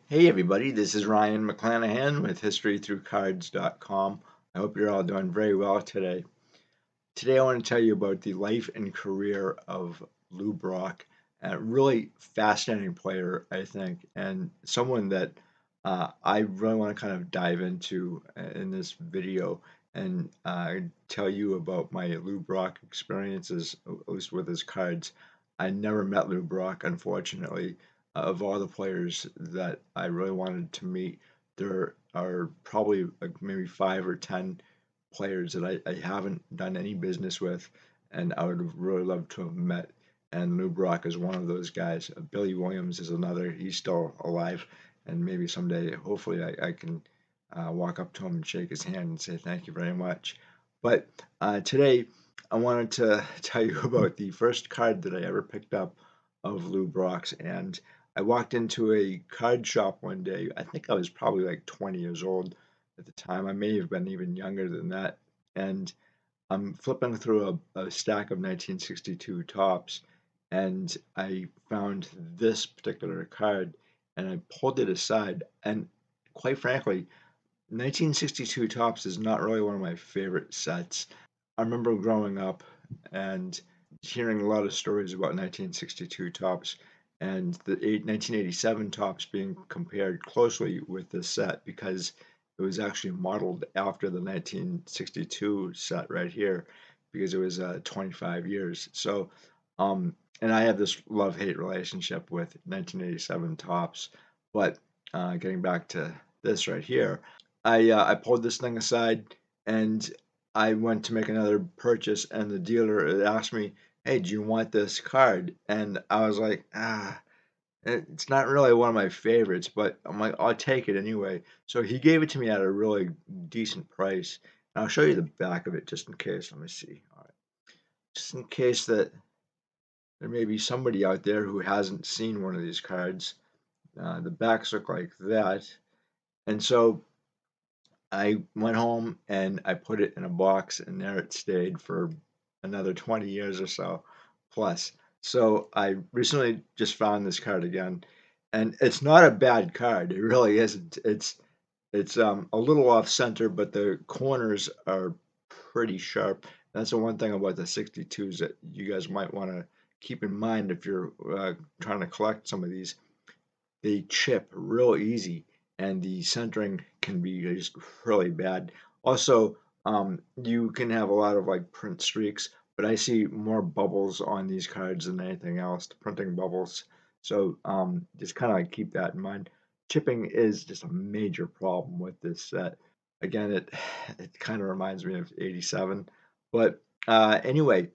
Hey everybody, this is Ryan McClanahan with historythroughcards.com. I hope you're all doing very well today. Today I want to tell you about the life and career of Lou Brock, a really fascinating player, I think, and someone that I really want to kind of dive into in this video and tell you about my Lou Brock experiences, at least with his cards. I never met Lou Brock, unfortunately. Of all the players that I really wanted to meet, there are probably like maybe 5 or 10 players that I haven't done any business with, and I would have really loved to have met. And Lou Brock is one of those guys. Billy Williams is another. He's still alive, and maybe someday, hopefully, I can walk up to him and shake his hand and say thank you very much. But today, I wanted to tell you about the first card that I ever picked up of Lou Brock's, and I walked into a card shop one day. I think I was probably like 20 years old at the time. I may have been even younger than that. And I'm flipping through a stack of 1962 tops, and I found this particular card, and I pulled it aside. And quite frankly, 1962 tops is not really one of my favorite sets. I remember growing up and hearing a lot of stories about 1962 tops and the 1987 tops being compared closely with this set because it was actually modeled after the 1962 set right here because it was 25 years. So, and I have this love-hate relationship with 1987 tops, but getting back to this right here, I pulled this thing aside and I went to make another purchase, and the dealer asked me, "Hey, do you want this card?" And I was like, it's not really one of my favorites, but I'm like, I'll take it anyway. So he gave it to me at a really decent price. And I'll show you the back of it just in case. Let me see. All right. Just in case that there may be somebody out there who hasn't seen one of these cards. The backs look like that. And so I went home and I put it in a box, and there it stayed for another 20 years or so plus. So I recently just found this card again, and it's not a bad card. It really isn't. It's a little off center, but the corners are pretty sharp. That's the one thing about the 62s that you guys might want to keep in mind if you're trying to collect some of these. They chip real easy, and the centering can be just really bad. Also, you can have a lot of like print streaks, but I see more bubbles on these cards than anything else, the printing bubbles. So just kind of like keep that in mind. Chipping is just a major problem with this set. Again, it kind of reminds me of '87, but anyway,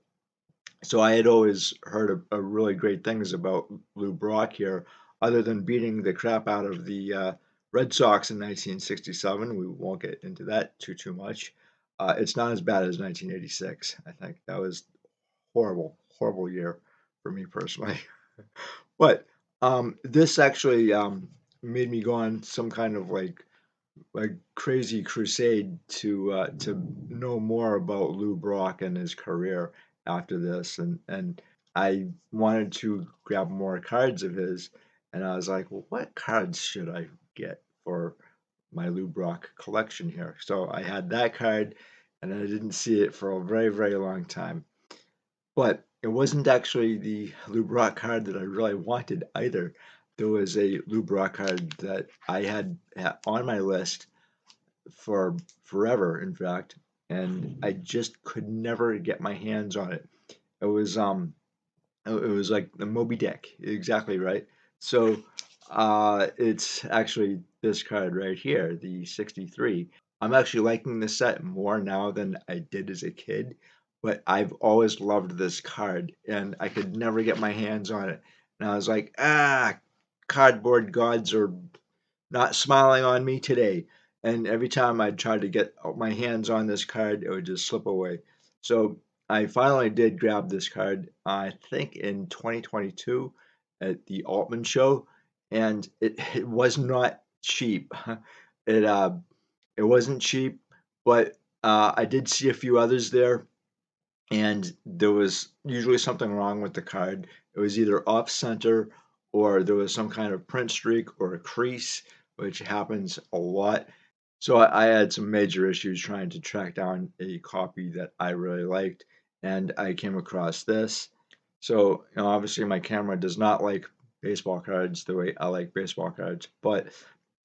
so I had always heard really great things about Lou Brock here, other than beating the crap out of the Red Sox in 1967. We won't get into that too much. It's not as bad as 1986. I think that was horrible, horrible year for me personally. But this actually made me go on some kind of like crazy crusade to know more about Lou Brock and his career after this, and I wanted to grab more cards of his, and I was like, well, what cards should I get for my Lou Brock collection here? So I had that card, and I didn't see it for a very long time. But it wasn't actually the Lou Brock card that I really wanted either. There was a Lou Brock card that I had on my list for forever, in fact, and I just could never get my hands on it. It was like the Moby Dick, exactly right. So it's actually this card right here, the 63. I'm actually liking this set more now than I did as a kid, but I've always loved this card, and I could never get my hands on it. And I was like, cardboard gods are not smiling on me today. And every time I tried to get my hands on this card, it would just slip away. So I finally did grab this card, I think in 2022 at the Altman show, and it was not cheap. It it wasn't cheap, but I did see a few others there, and there was usually something wrong with the card. It was either off center or there was some kind of print streak or a crease, which happens a lot. So I had some major issues trying to track down a copy that I really liked, and I came across this. So, obviously my camera does not like baseball cards the way I like baseball cards, but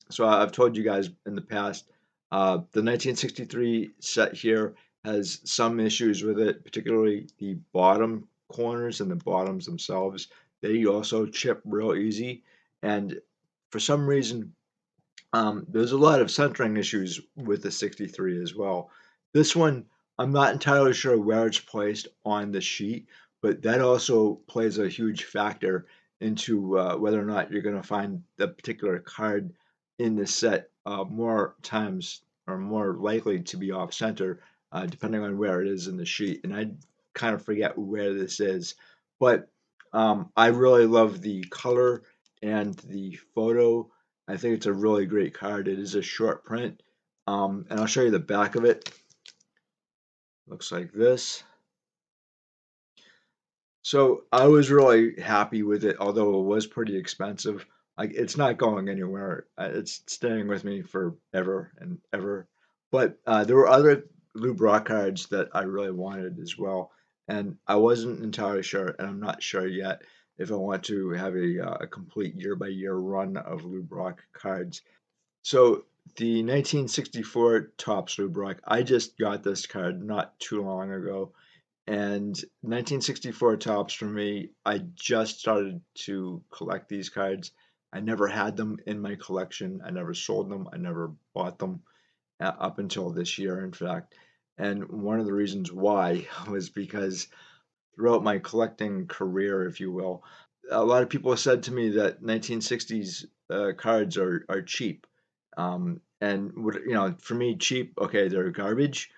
so I've told you guys in the past, the 1963 set here has some issues with it, particularly the bottom corners and the bottoms themselves. They also chip real easy, and for some reason, there's a lot of centering issues with the 63 as well. This one, I'm not entirely sure where it's placed on the sheet, but that also plays a huge factor into whether or not you're going to find the particular card in the set more times or more likely to be off center, depending on where it is in the sheet. And I kind of forget where this is, but I really love the color and the photo. I think it's a really great card. It is a short print. And I'll show you the back of it. Looks like this. So I was really happy with it, although it was pretty expensive. Like it's not going anywhere. It's staying with me forever and ever. But there were other Lou Brock cards that I really wanted as well, and I wasn't entirely sure, and I'm not sure yet if I want to have a complete year-by-year run of Lou Brock cards. So the 1964 Topps Lou Brock, I just got this card not too long ago, and 1964 Topps for me, I just started to collect these cards. I never had them in my collection. I never sold them. I never bought them up until this year, in fact. And one of the reasons why was because throughout my collecting career, if you will, a lot of people said to me that 1960s cards are cheap. And would for me, cheap, okay, they're garbage.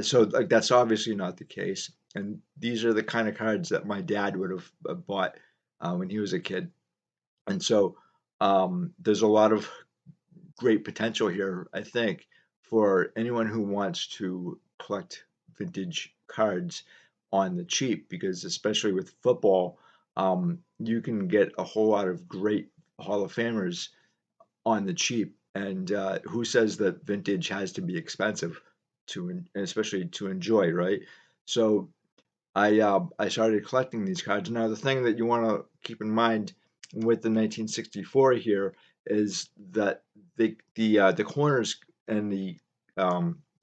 So like that's obviously not the case. And these are the kind of cards that my dad would have bought when he was a kid. And so there's a lot of great potential here, I think, for anyone who wants to collect vintage cards on the cheap, because especially with football, you can get a whole lot of great Hall of Famers on the cheap. And who says that vintage has to be expensive especially to enjoy, right? So I started collecting these cards. Now the thing that you want to keep in mind with the 1964 here is that the corners and the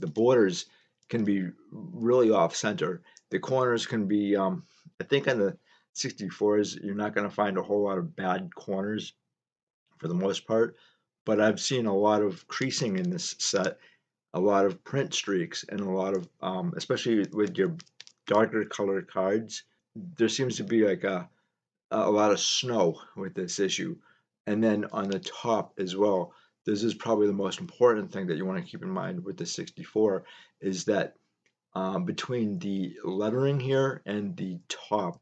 borders can be really off center. The corners can be I think on the 64s you're not going to find a whole lot of bad corners for the most part, but I've seen a lot of creasing in this set, a lot of print streaks, and a lot of especially with your darker colored cards, there seems to be like a lot of snow with this issue. And then on the top as well, this is probably the most important thing that you want to keep in mind with the 64 is that between the lettering here and the top,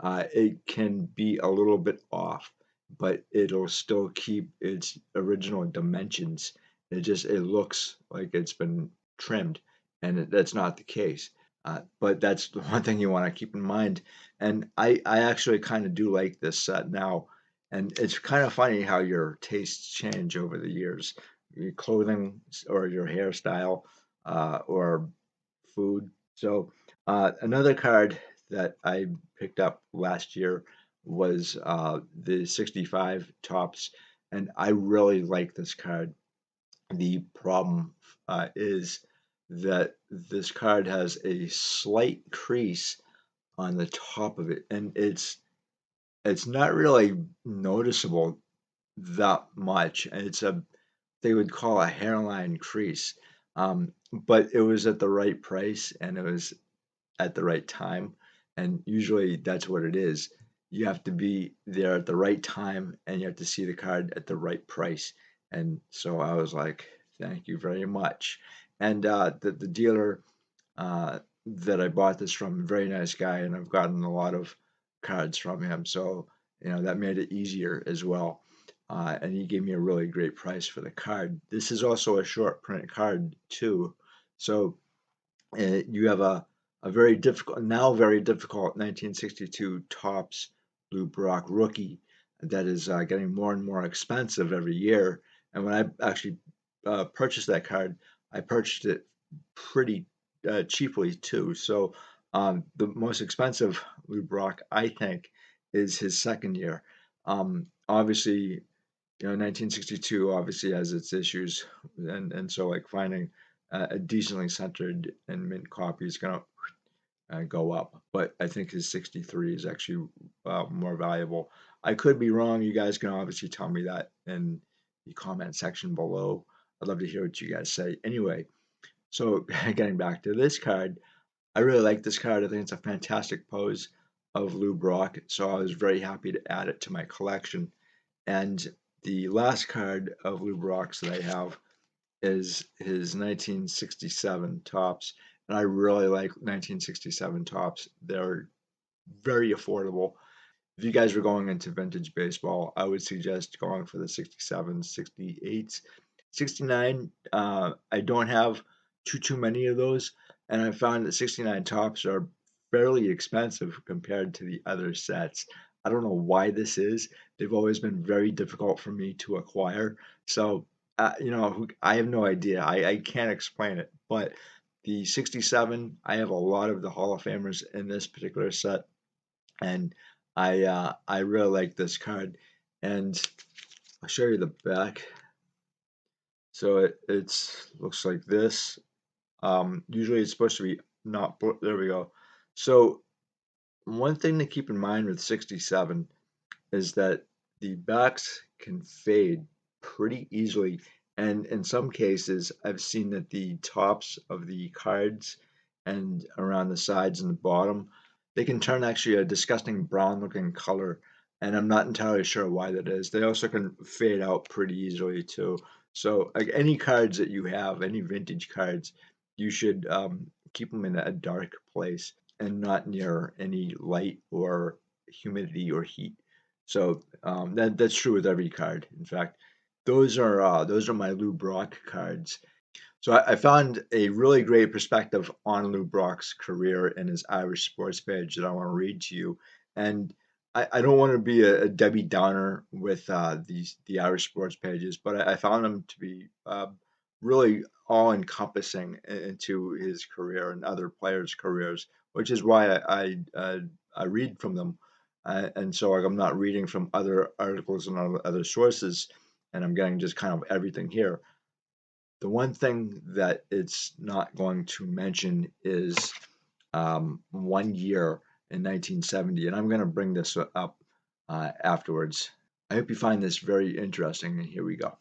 it can be a little bit off, but it'll still keep its original dimensions. It looks like it's been trimmed, and that's not the case. But that's the one thing you want to keep in mind. And I actually kind of do like this set now. And it's kind of funny how your tastes change over the years. Your clothing or your hairstyle or food. So another card that I picked up last year was the 65 Tops, and I really like this card. The problem is that this card has a slight crease on the top of it, and it's not really noticeable that much. And it's a they would call a hairline crease. But it was at the right price and it was at the right time. And usually that's what it is. You have to be there at the right time and you have to see the card at the right price. And so I was like, thank you very much. And the dealer that I bought this from, very nice guy, and I've gotten a lot of cards from him. So, that made it easier as well. And he gave me a really great price for the card. This is also a short print card too. So you have a very difficult 1962 Topps Lou Brock rookie. that is getting more and more expensive every year. And when I actually purchased that card, I purchased it pretty cheaply too. So the most expensive Lou Brock, I think, is his second year. Obviously, 1962 obviously has its issues, and so like finding a decently centered and mint copy is gonna go up. But I think his 63 is actually more valuable. I could be wrong. You guys can obviously tell me that in the comment section below. I'd love to hear what you guys say. Anyway, so getting back to this card, I really like this card. I think it's a fantastic pose of Lou Brock. So I was very happy to add it to my collection. And the last card of Lou Brock's that I have is his 1967 tops. And I really like 1967 tops. They're very affordable. If you guys were going into vintage baseball, I would suggest going for the 67s, 68s. 69, I don't have too many of those, and I found that 69 tops are fairly expensive compared to the other sets. I don't know why this is. They've always been very difficult for me to acquire. So, I have no idea. I can't explain it. But the 67, I have a lot of the Hall of Famers in this particular set, and I really like this card. And I'll show you the back. So it's looks like this. Usually it's supposed to be not, there we go. So one thing to keep in mind with 67 is that the backs can fade pretty easily. And in some cases, I've seen that the tops of the cards and around the sides and the bottom, they can turn actually a disgusting brown looking color. And I'm not entirely sure why that is. They also can fade out pretty easily too. So like any cards that you have, any vintage cards, you should keep them in a dark place and not near any light or humidity or heat. So that's true with every card. In fact, those are my Lou Brock cards. So I found a really great perspective on Lou Brock's career in his Irish sports page that I want to read to you. And I don't want to be a Debbie Downer with the Irish sports pages, but I found them to be really all encompassing into his career and other players' careers, which is why I read from them. And so like, I'm not reading from other articles and other sources, and I'm getting just kind of everything here. The one thing that it's not going to mention is 1 year in 1970, and I'm going to bring this up afterwards. I hope you find this very interesting, and here we go.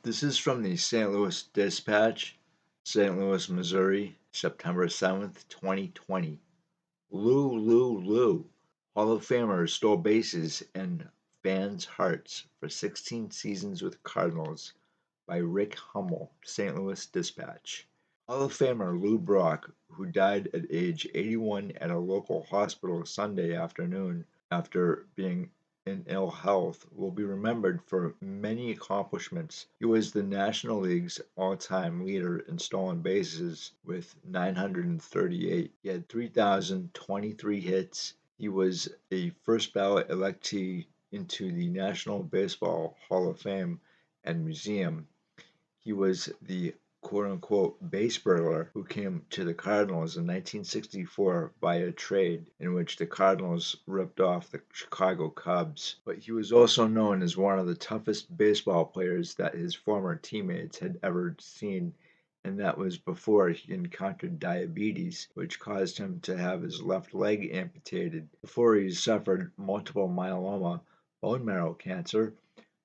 This is from the St. Louis Dispatch, St. Louis, Missouri, September 7th, 2020. Lou. Hall of Famer stole bases in fans' hearts for 16 seasons with Cardinals by Rick Hummel, St. Louis Dispatch. Hall of Famer Lou Brock, who died at age 81 at a local hospital Sunday afternoon after being in ill health, will be remembered for many accomplishments. He was the National League's all-time leader in stolen bases with 938. He had 3,023 hits. He was a first ballot electee into the National Baseball Hall of Fame and Museum. He was the quote-unquote base burglar who came to the Cardinals in 1964 via trade in which the Cardinals ripped off the Chicago Cubs. But he was also known as one of the toughest baseball players that his former teammates had ever seen, and that was before he encountered diabetes, which caused him to have his left leg amputated, before he suffered multiple myeloma, bone marrow cancer,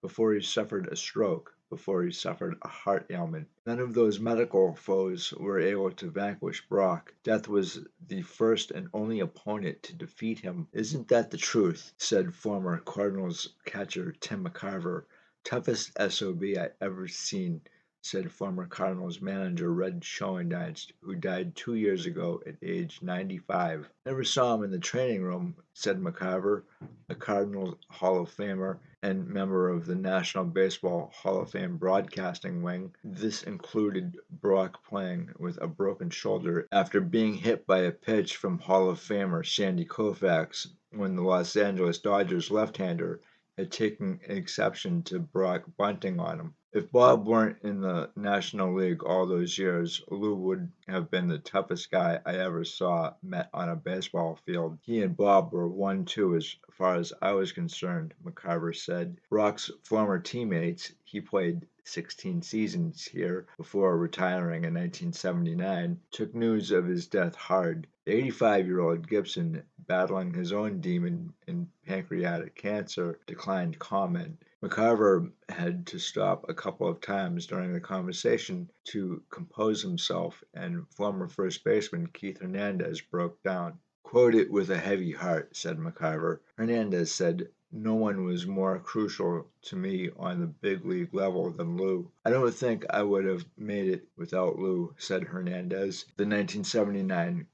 before he suffered a stroke, before he suffered a heart ailment. None of those medical foes were able to vanquish Brock. Death was the first and only opponent to defeat him. "Isn't that the truth?" said former Cardinals catcher Tim McCarver. "Toughest SOB I ever seen," said former Cardinals manager Red Schoendienst, who died 2 years ago at age 95. "Never saw him in the training room," said McCarver, a Cardinals Hall of Famer and member of the National Baseball Hall of Fame broadcasting wing. This included Brock playing with a broken shoulder after being hit by a pitch from Hall of Famer Sandy Koufax when the Los Angeles Dodgers left-hander had taken exception to Brock bunting on him. If Bob weren't in the National League all those years, Lou would have been the toughest guy I ever saw met on a baseball field. He and Bob were 1-2 as far as I was concerned, McCarver said. Brock's former teammates, he played 16 seasons here before retiring in 1979, took news of his death hard. The 85-year-old Gibson, battling his own demon in pancreatic cancer, declined comment. McCarver had to stop a couple of times during the conversation to compose himself, and former first baseman Keith Hernandez broke down. "Quote it with a heavy heart," said McCarver. Hernandez said, "No one was more crucial to me on the big league level than Lou. I don't think I would have made it without Lou," said Hernandez, the 1979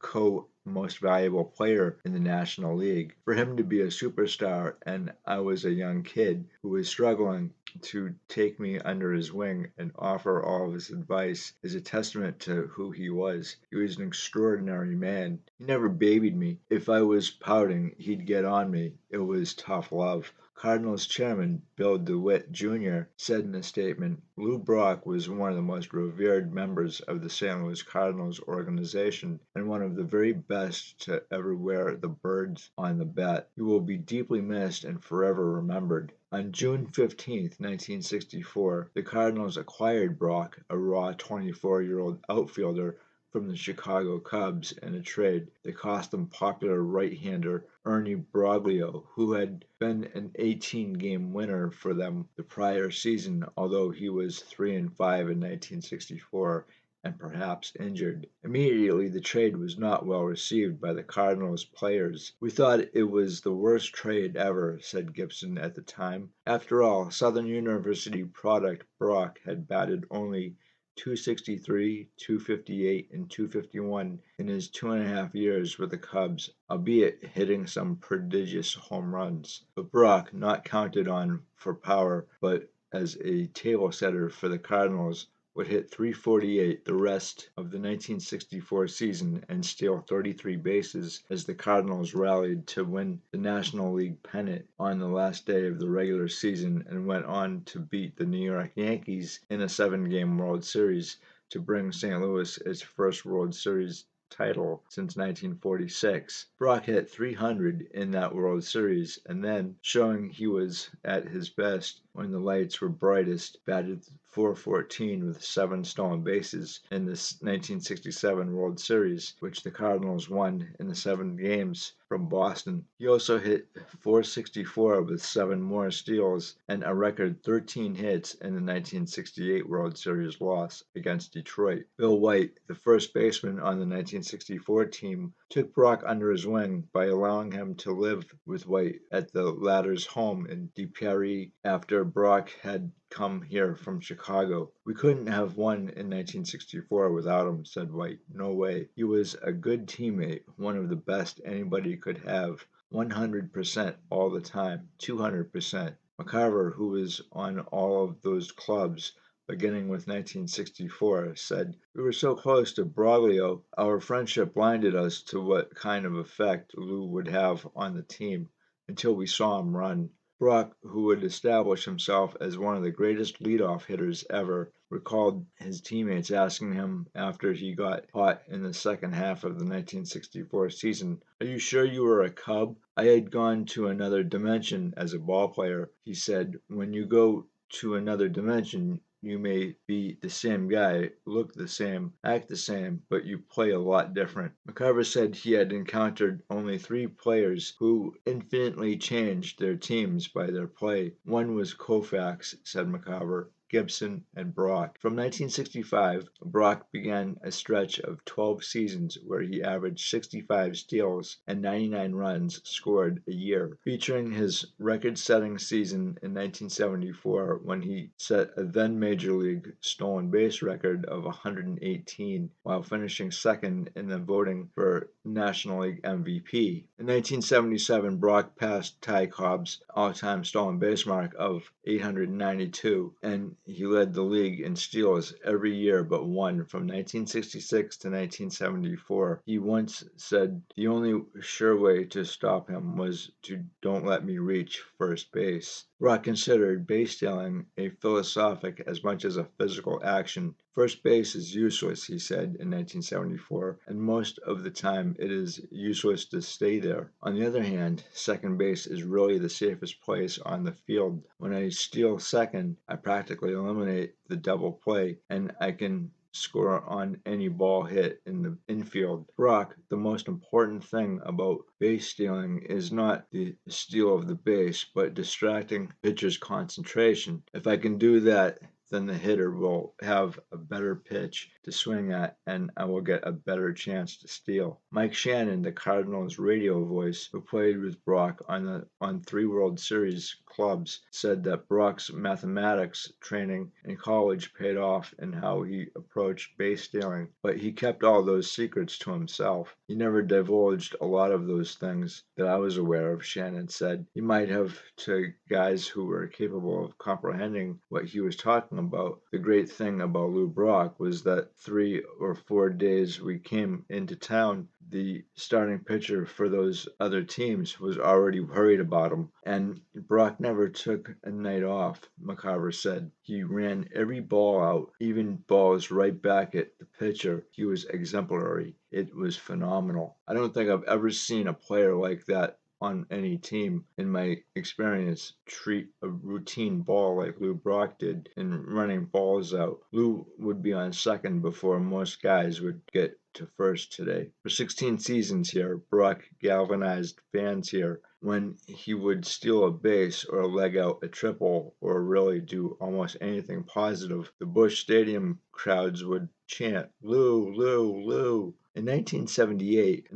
most valuable player in the National League. For him to be a superstar, and I was a young kid who was struggling, to take me under his wing and offer all of his advice is a testament to who he was. He was an extraordinary man. He never babied me. If I was pouting, he'd get on me. It was tough love. Cardinals chairman Bill DeWitt, Jr. said in a statement, "Lou Brock was one of the most revered members of the St. Louis Cardinals organization and one of the very best to ever wear the birds on the bat. He will be deeply missed and forever remembered." On June 15, 1964, the Cardinals acquired Brock, a raw 24-year-old outfielder, from the Chicago Cubs in a trade that cost them popular right-hander Ernie Broglio, who had been an 18-game winner for them the prior season, although he was 3-5 in 1964 and perhaps injured. Immediately, the trade was not well received by the Cardinals players. "We thought it was the worst trade ever," said Gibson at the time. After all, Southern University product Brock had batted only .263, .258, and .251 in his 2.5 years with the Cubs, albeit hitting some prodigious home runs. But Brock, not counted on for power, but as a table setter for the Cardinals, would hit .348 the rest of the 1964 season and steal 33 bases as the Cardinals rallied to win the National League pennant on the last day of the regular season and went on to beat the New York Yankees in a 7-game World Series to bring St. Louis its first World Series title since 1946. Brock hit .300 in that World Series and then, showing he was at his best when the lights were brightest, batted .414 with 7 stolen bases in the 1967 World Series, which the Cardinals won in the 7 games from Boston. He also hit .464 with 7 more steals and a record 13 hits in the 1968 World Series loss against Detroit. Bill White, the first baseman on the 1964 team, took Brock under his wing by allowing him to live with White at the latter's home in DeParis after Brock had come here from Chicago. "We couldn't have won in 1964 without him," said White. "No way. He was a good teammate, one of the best anybody could have. 100% all the time, 200%. McCarver, who was on all of those clubs, beginning with 1964, said, "We were so close to Broglio, our friendship blinded us to what kind of effect Lou would have on the team until we saw him run." Brock, who would establish himself as one of the greatest leadoff hitters ever, recalled his teammates asking him after he got hot in the second half of the 1964 season, "Are you sure you were a Cub?" "I had gone to another dimension as a ball player," he said. "When you go to another dimension, you may be the same guy, look the same, act the same, but you play a lot different." McCarver said he had encountered only 3 players who infinitely changed their teams by their play. "One was Koufax," said McCarver, "Gibson, and Brock." From 1965, Brock began a stretch of 12 seasons where he averaged 65 steals and 99 runs scored a year, featuring his record-setting season in 1974 when he set a then Major League stolen base record of 118 while finishing second in the voting for National League MVP. In 1977, Brock passed Ty Cobb's all-time stolen base mark of 892, and he led the league in steals every year but one from 1966 to 1974. He once said, "The only sure way to stop him was to don't let me reach first base." Brock considered base stealing a philosophic as much as a physical action. "First base is useless," he said in 1974, "and most of the time it is useless to stay there. On the other hand, second base is really the safest place on the field. When I steal second, I practically eliminate the double play, and I can score on any ball hit in the infield." Brock, "The most important thing about base stealing is not the steal of the base, but distracting pitcher's concentration. If I can do that, then the hitter will have a better pitch to swing at, and I will get a better chance to steal." Mike Shannon, the Cardinals radio voice, who played with Brock on 3 World Series clubs, said that Brock's mathematics training in college paid off in how he approached base stealing, but he kept all those secrets to himself. "He never divulged a lot of those things that I was aware of," Shannon said. "He might have to guys who were capable of comprehending what he was talking about. The great thing about Lou Brock was that 3 or 4 days we came into town, the starting pitcher for those other teams was already worried about him, and Brock never took a night off," McCarver said. "He ran every ball out, even balls right back at the pitcher. He was exemplary. It was phenomenal. I don't think I've ever seen a player like that on any team in my experience treat a routine ball like Lou Brock did in running balls out. Lou would be on second before most guys would get to first today." For 16 seasons here, Brock galvanized fans here. When he would steal a base or leg out a triple or really do almost anything positive, the Busch Stadium crowds would chant, "Lou, Lou, Lou." In 1978,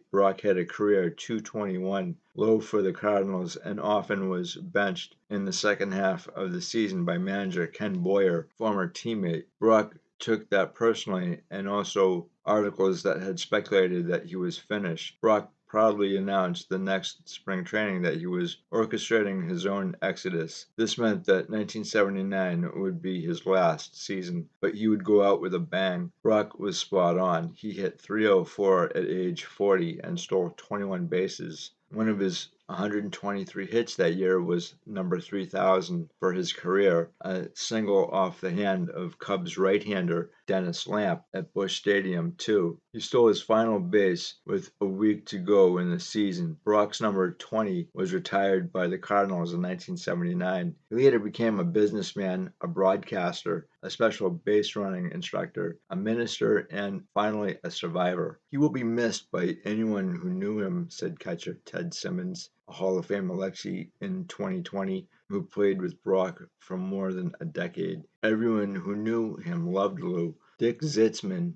Brock had a career .221, low for the Cardinals, and often was benched in the second half of the season by manager Ken Boyer, former teammate. Brock took that personally, and also articles that had speculated that he was finished. Brock proudly announced the next spring training that he was orchestrating his own exodus. This meant that 1979 would be his last season, but he would go out with a bang. Brock was spot on. He hit .304 at age 40 and stole 21 bases. One of his 123 hits that year was number 3,000 for his career, a single off the hand of Cubs right-hander Dennis Lamp at Busch Stadium, too. He stole his final base with a week to go in the season. Brock's number 20 was retired by the Cardinals in 1979. He later became a businessman, a broadcaster, a special base running instructor, a minister, and finally a survivor. "He will be missed by anyone who knew him," said catcher Ted Simmons, a Hall of Fame electee in 2020, who played with Brock for more than a decade. "Everyone who knew him loved Lou." Dick Zitzman.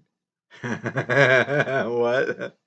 What?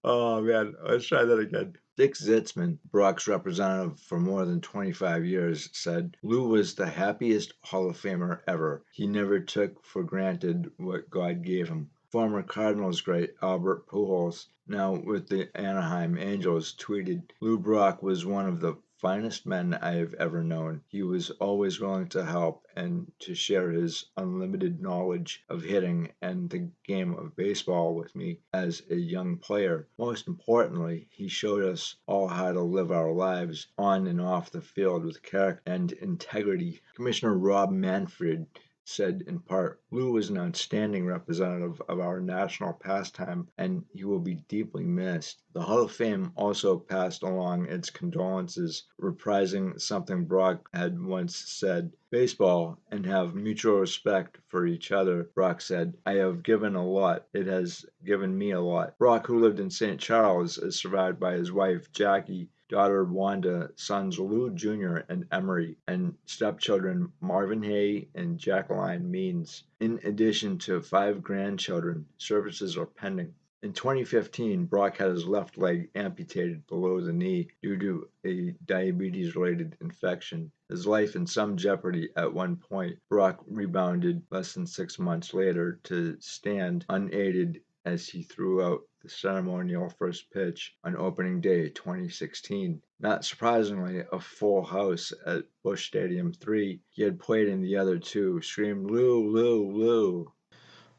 Oh man, let's try that again. Dick Zitzman, Brock's representative for more than 25 years, said, "Lou was the happiest Hall of Famer ever. He never took for granted what God gave him." Former Cardinals great Albert Pujols, now with the Anaheim Angels, tweeted, "Lou Brock was one of the finest men I have ever known. He was always willing to help and to share his unlimited knowledge of hitting and the game of baseball with me as a young player. Most importantly, he showed us all how to live our lives on and off the field with character and integrity." Commissioner Rob Manfred said in part, "Lou was an outstanding representative of our national pastime, and he will be deeply missed." The Hall of Fame also passed along its condolences, reprising something Brock had once said, "Baseball, and have mutual respect for each other." Brock said, "I have given a lot. It has given me a lot." Brock, who lived in St. Charles, is survived by his wife, Jackie, daughter Wanda, sons Lou Jr. and Emery, and stepchildren Marvin Hay and Jacqueline Means, in addition to 5 grandchildren. Services are pending. In 2015, Brock had his left leg amputated below the knee due to a diabetes-related infection. His life in some jeopardy at one point, Brock rebounded less than 6 months later to stand unaided as he threw out the ceremonial first pitch on opening day 2016. Not surprisingly, a full house at Busch Stadium 3. He had played in the other two, screamed Lou, Lou, Lou.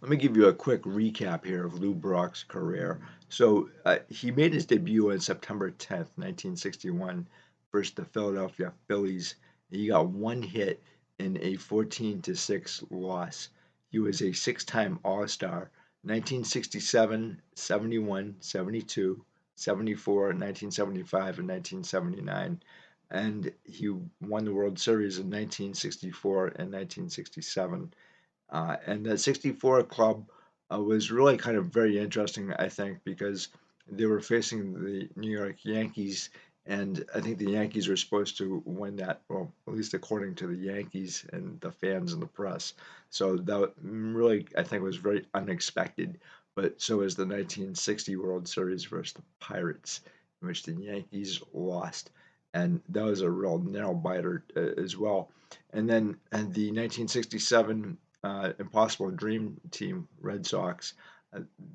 Let me give you a quick recap here of Lou Brock's career. So he made his debut on September 10th, 1961, versus the Philadelphia Phillies. He got one hit in a 14-6 loss. He was a six-time All-Star: 1967, 71, 72, 74, 1975, and 1979. And he won the World Series in 1964 and 1967. And the 64 club was really kind of very interesting, I think, because they were facing the New York Yankees, and I think the Yankees were supposed to win that, well, at least according to the Yankees and the fans and the press. So that really, I think, was very unexpected. But so was the 1960 World Series versus the Pirates, in which the Yankees lost. And that was a real nail biter as well. And then the 1967 Impossible Dream Team Red Sox.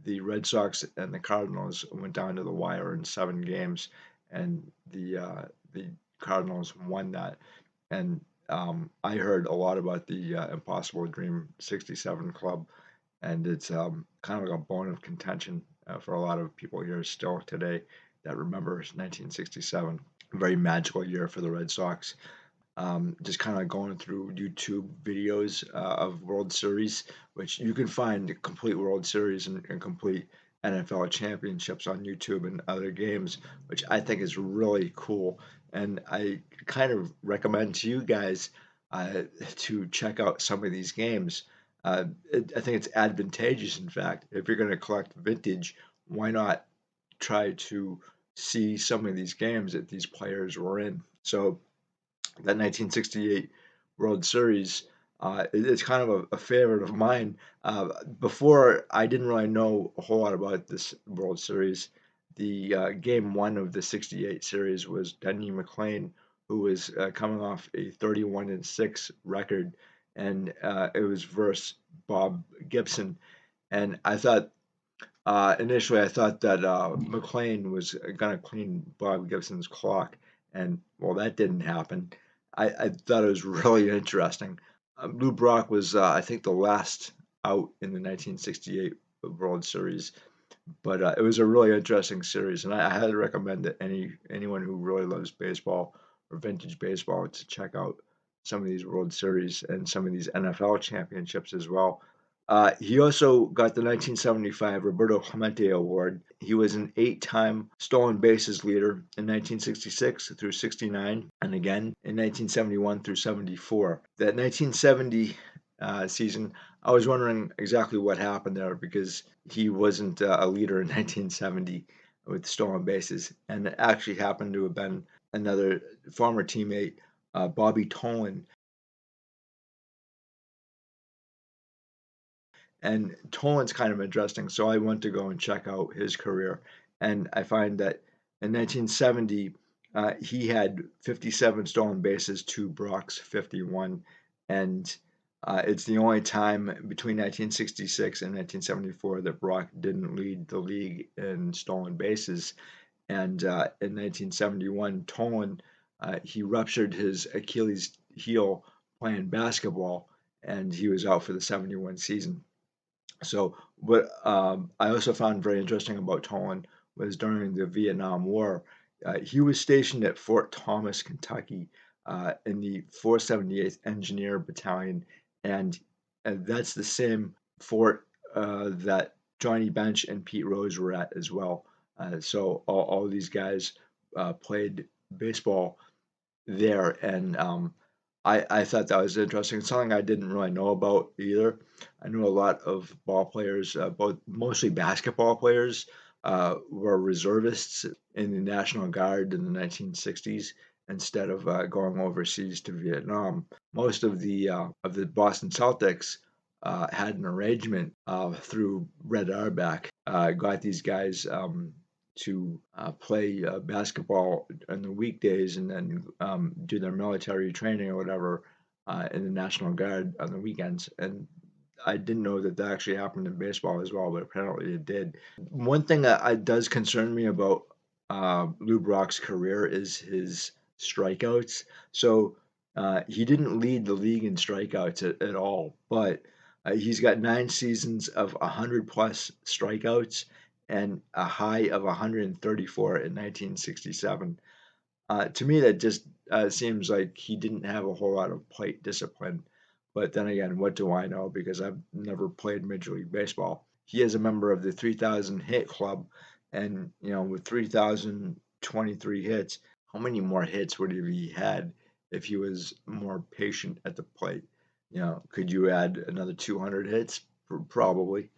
The Red Sox and the Cardinals went down to the wire in 7 games, and the Cardinals won that. And I heard a lot about the Impossible Dream '67 club, and it's kind of like a bone of contention for a lot of people here still today that remember 1967. A very magical year for the Red Sox. Just kind of going through YouTube videos of World Series, which you can find complete World Series and complete NFL championships on YouTube and other games, which I think is really cool. And I kind of recommend to you guys to check out some of these games. I think it's advantageous, in fact, if you're going to collect vintage, why not try to see some of these games that these players were in? So that 1968 World Series. It's kind of a favorite of mine. Before, I didn't really know a whole lot about this World Series. The game one of the '68 series was Denny McLain, who was coming off a 31-6 record, and it was versus Bob Gibson. And I thought initially, I thought that McLean was going to clean Bob Gibson's clock, and well, that didn't happen. I thought it was really interesting. Lou Brock was, I think, the last out in the 1968 World Series, but it was a really interesting series, and I highly recommend that anyone who really loves baseball or vintage baseball to check out some of these World Series and some of these NFL championships as well. He also got the 1975 Roberto Clemente Award. He was an 8-time stolen bases leader in 1966 through 69, and again in 1971 through 74. That 1970 season, I was wondering exactly what happened there because he wasn't a leader in 1970 with stolen bases, and it actually happened to have been another former teammate, Bobby Tolan. And Tolan's kind of interesting, so I went to go and check out his career, and I find that in 1970 he had 57 stolen bases to Brock's 51, and it's the only time between 1966 and 1974 that Brock didn't lead the league in stolen bases. And in 1971, Tolan he ruptured his Achilles heel playing basketball, and he was out for the '71 season. So what I also found very interesting about Tolan was during the Vietnam War, he was stationed at Fort Thomas, Kentucky, in the 478th Engineer Battalion, and, that's the same fort that Johnny Bench and Pete Rose were at as well. So all these guys played baseball there, and I thought that was interesting. It's something I didn't really know about either. I knew a lot of ball players, both mostly basketball players, were reservists in the National Guard in the 1960s instead of going overseas to Vietnam. Most of the Boston Celtics had an arrangement through Red Auerbach, got these guys to play basketball on the weekdays and then do their military training or whatever in the National Guard on the weekends. And I didn't know that that actually happened in baseball as well, but apparently it did. One thing that does concern me about Lou Brock's career is his strikeouts. So he didn't lead the league in strikeouts at all, but he's got 9 seasons of 100 plus strikeouts and a high of 134 in 1967. To me, that just seems like he didn't have a whole lot of plate discipline. But then again, what do I know? Because I've never played Major League Baseball. He is a member of the 3,000 hit club, and with 3,023 hits, how many more hits would he had if he was more patient at the plate? Could you add another 200 hits? Probably,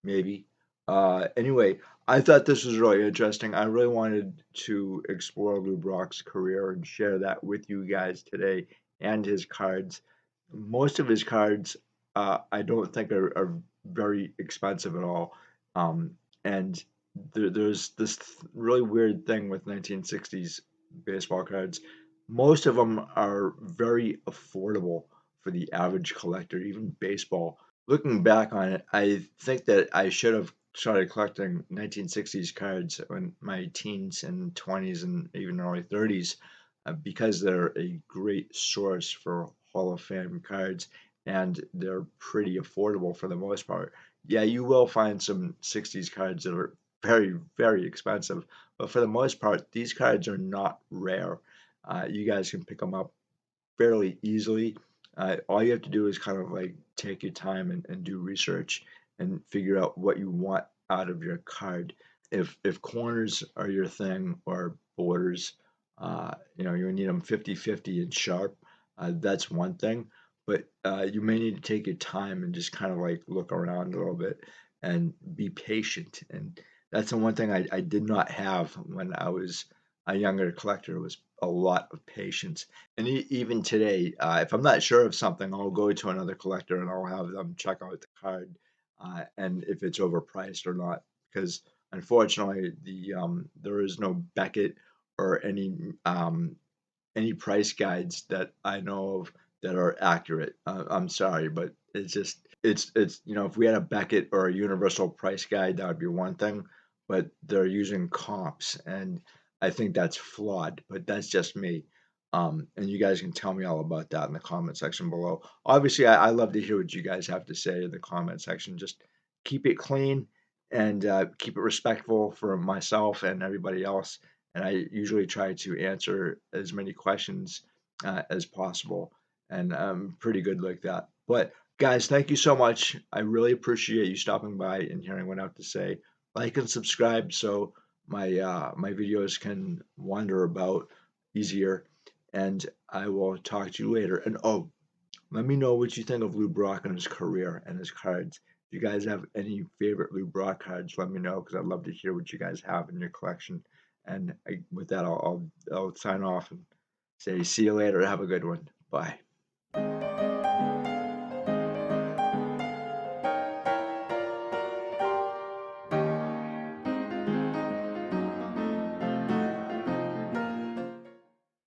maybe. Anyway, I thought this was really interesting. I really wanted to explore Lou Brock's career and share that with you guys today and his cards. Most of his cards, I don't think are very expensive at all. Um, and there's this really weird thing with 1960s baseball cards. Most of them are very affordable for the average collector, even baseball. Looking back on it, I think that I should have started collecting 1960s cards in my teens and 20s and even early 30s because they're a great source for Hall of Fame cards and they're pretty affordable for the most part. Yeah, you will find some 60s cards that are very, very expensive, but for the most part, these cards are not rare. You guys can pick them up fairly easily. All you have to do is kind of like take your time and do research and figure out what you want out of your card. If corners are your thing or borders, you need them 50-50 and sharp. That's one thing, but you may need to take your time and just kind of like look around a little bit and be patient. And that's the one thing I did not have when I was a younger collector was a lot of patience. And even today, if I'm not sure of something, I'll go to another collector and I'll have them check out the card and if it's overpriced or not. Because unfortunately, there is no Beckett or any price guides that I know of that are accurate. I'm sorry, but it's if we had a Beckett or a universal price guide, that would be one thing, but they're using comps, and I think that's flawed. But that's just me. And you guys can tell me all about that in the comment section below. Obviously, I love to hear what you guys have to say in the comment section. Just keep it clean and keep it respectful for myself and everybody else. And I usually try to answer as many questions as possible. And I'm pretty good like that. But guys, thank you so much. I really appreciate you stopping by and hearing what I have to say. Like and subscribe so my videos can wander about easier. And I will talk to you later. And oh, let me know what you think of Lou Brock and his career and his cards. If you guys have any favorite Lou Brock cards, let me know because I'd love to hear what you guys have in your collection. And with that, I'll sign off and say see you later. Have a good one. Bye.